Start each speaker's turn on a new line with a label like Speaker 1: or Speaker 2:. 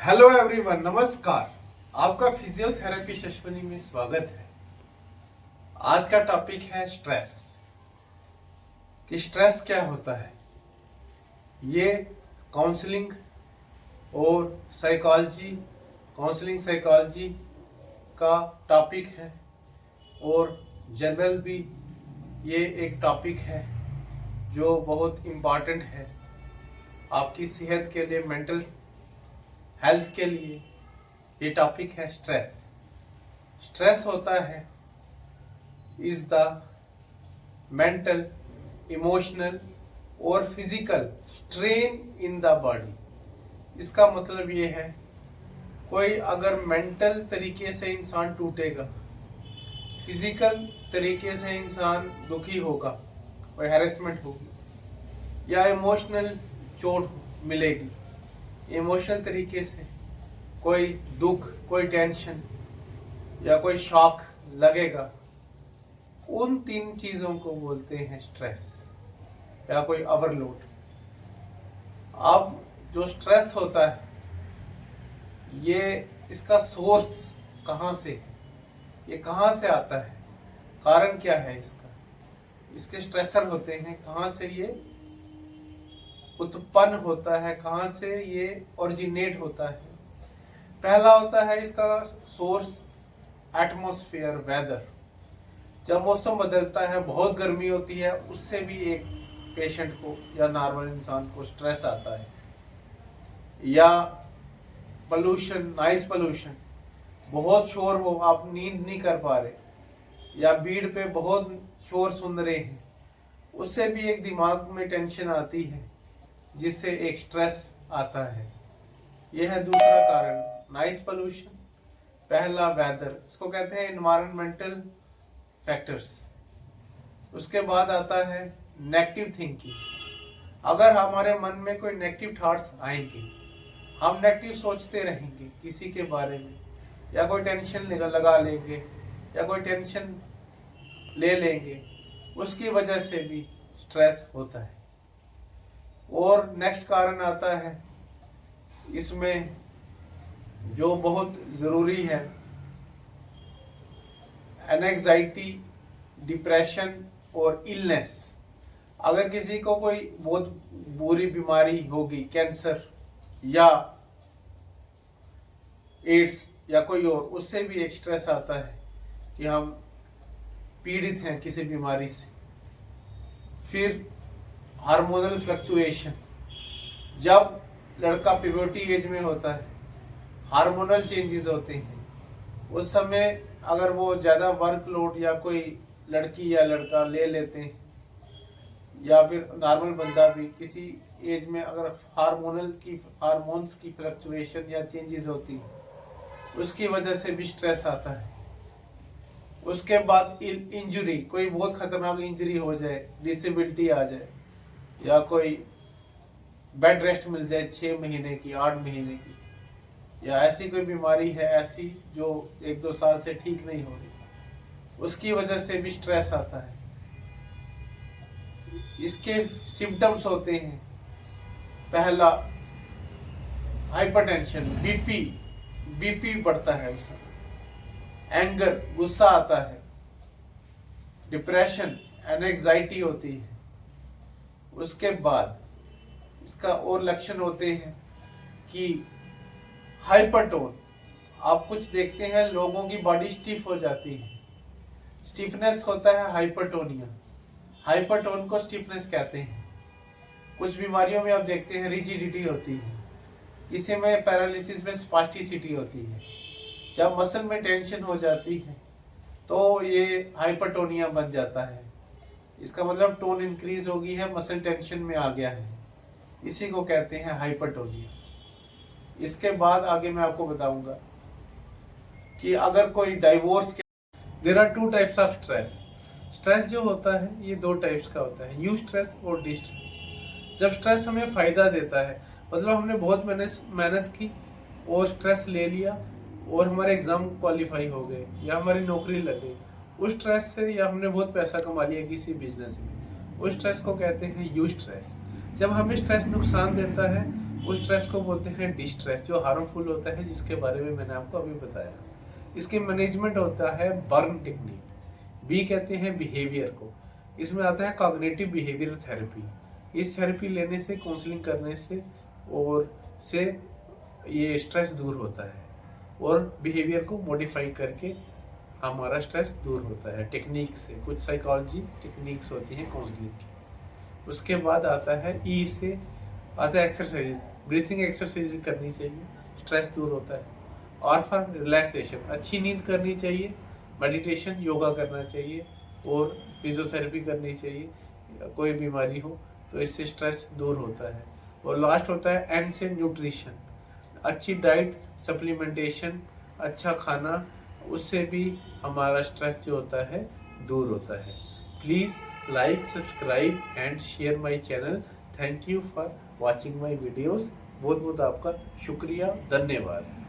Speaker 1: Hello everyone, नमस्कार। आपका physiotherapy Ashwini में स्वागत है। आज का टॉपिक है स्ट्रेस। कि स्ट्रेस क्या होता है। ये काउंसलिंग और साइकोलॉजी का टॉपिक है और जनरल भी ये एक टॉपिक है जो बहुत इम्पॉर्टेंट है आपकी सेहत के लिए, मेंटल हेल्थ के लिए। ये टॉपिक है स्ट्रेस। स्ट्रेस होता है इज द मेंटल, इमोशनल और physical strain in the body. इसका मतलब ये है, कोई अगर मेंटल तरीके से इंसान टूटेगा, फिजिकल तरीके से इंसान दुखी होगा, कोई हैरेसमेंट होगी, या इमोशनल चोट मिलेगी, इमोशनल तरीके से कोई दुख, कोई टेंशन या कोई शॉक लगेगा, उन तीन चीजों को बोलते हैं स्ट्रेस या कोई ओवरलोड। अब जो स्ट्रेस होता है, ये इसका सोर्स कहाँ से, ये कहाँ से आता है, कारण क्या है इसका, इसके स्ट्रेसर होते हैं, कहाँ से ये उत्पन्न होता है, कहाँ से ये ओरिजिनेट होता है। पहला होता है इसका सोर्स एटमॉस्फेयर, वेदर। जब मौसम बदलता है, बहुत गर्मी होती है, उससे भी एक पेशेंट को या नॉर्मल इंसान को स्ट्रेस आता है। या पोल्यूशन, नॉइज पोल्यूशन, बहुत शोर हो, आप नींद नहीं कर पा रहे, या भीड़ पे बहुत शोर सुन रहे हैं, उससे भी एक दिमाग में टेंशन आती है, जिससे एक स्ट्रेस आता है। यह है दूसरा कारण, नॉइज पोल्यूशन। पहला वेदर, इसको कहते हैं एनवायरमेंटल फैक्टर्स। उसके बाद आता है नेगेटिव थिंकिंग। अगर हमारे मन में कोई नेगेटिव थॉट्स आएंगे, हम नेगेटिव सोचते रहेंगे किसी के बारे में, या कोई टेंशन लगा लेंगे, या कोई टेंशन ले लेंगे, उसकी वजह से भी स्ट्रेस होता है। और नेक्स्ट कारण आता है इसमें जो बहुत ज़रूरी है, एंग्जाइटी, डिप्रेशन और इलनेस। अगर किसी को कोई बहुत बुरी बीमारी होगी, कैंसर या एड्स या कोई और, उससे भी एक स्ट्रेस आता है कि हम पीड़ित हैं किसी बीमारी से। फिर हार्मोनल फ्लक्चुएशन, जब लड़का प्यूबर्टी एज में होता है, हार्मोनल चेंजेस होते हैं, उस समय अगर वो ज़्यादा वर्कलोड या कोई लड़की या लड़का ले लेते हैं, या फिर नॉर्मल बंदा भी किसी एज में अगर हार्मोन्स की फ्लक्चुएशन या चेंजेस होती है, उसकी वजह से भी स्ट्रेस आता है। उसके बाद इंजरी, कोई बहुत खतरनाक इंजरी हो जाए, डिसेबिलिटी आ जाए, या कोई बेड रेस्ट मिल जाए 6 महीने की, 8 महीने की, या ऐसी कोई बीमारी है ऐसी जो 1-2 साल से ठीक नहीं हो रही, उसकी वजह से भी स्ट्रेस आता है। इसके सिम्टम्स होते हैं, पहला हाइपरटेंशन, बीपी बढ़ता है उसमें, एंगर, गुस्सा आता है, डिप्रेशन, एंग्जाइटी होती है। उसके बाद इसका और लक्षण होते हैं कि हाइपरटोन, आप कुछ देखते हैं लोगों की बॉडी स्टिफ हो जाती है, स्टिफनेस होता है हाइपरटोनिया। हाइपरटोन को स्टिफनेस कहते हैं। कुछ बीमारियों में आप देखते हैं रिजिडिटी होती है, किसी में पैरालिसिस में स्पास्टिसिटी होती है। जब मसल में टेंशन हो जाती है तो ये हाइपरटोनिया बन जाता है। इसका मतलब टोन इंक्रीज हो गई है, मसल टेंशन में आ गया है, इसी को कहते हैं हाइपरटोनिया। इसके बाद आगे मैं आपको बताऊंगा कि अगर कोई डाइवोर्स के, there are 2 types of stress. Stress जो होता है ये 2 टाइप्स का होता है, यू स्ट्रेस और डी स्ट्रेस। जब स्ट्रेस हमें फायदा देता है, मतलब हमने बहुत मेहनत की और स्ट्रेस ले लिया और हमारे एग्जाम क्वालिफाई हो गए या हमारी नौकरी लग गई, उस स्ट्रेस से, या हमने बहुत पैसा कमा लिया किसी बिजनेस में, उस स्ट्रेस को कहते हैं यू स्ट्रेस। जब हमें स्ट्रेस नुकसान देता है उस स्ट्रेस को बोलते हैं डिस्ट्रेस, जो हार्मफुल होता है, जिसके बारे में मैंने आपको अभी बताया। इसके मैनेजमेंट होता है बर्न टेक्निक। बी कहते हैं बिहेवियर को। इसमें आता है कॉग्निटिव बिहेवियर थेरेपी। इस थेरेपी लेने से, काउंसलिंग करने से और से ये स्ट्रेस दूर होता है और बिहेवियर को मॉडिफाई करके हमारा स्ट्रेस दूर होता है टेक्निक से। कुछ साइकोलॉजी टेक्निक्स होती हैं काउंसलिंग की। उसके बाद आता है ई से आता है एक्सरसाइज। ब्रीथिंग एक्सरसाइज करनी चाहिए, स्ट्रेस दूर होता है। और फॉर रिलैक्सेशन, अच्छी नींद करनी चाहिए, मेडिटेशन, योगा करना चाहिए और फिजियोथेरेपी करनी चाहिए। कोई बीमारी हो तो इससे स्ट्रेस दूर होता है। और लास्ट होता है एन से न्यूट्रिशन। अच्छी डाइट, सप्लीमेंटेशन, अच्छा खाना, उससे भी हमारा स्ट्रेस जो होता है दूर होता है। Please like, subscribe and share my channel. Thank you for watching my videos. बहुत बहुत आपका शुक्रिया, धन्यवाद।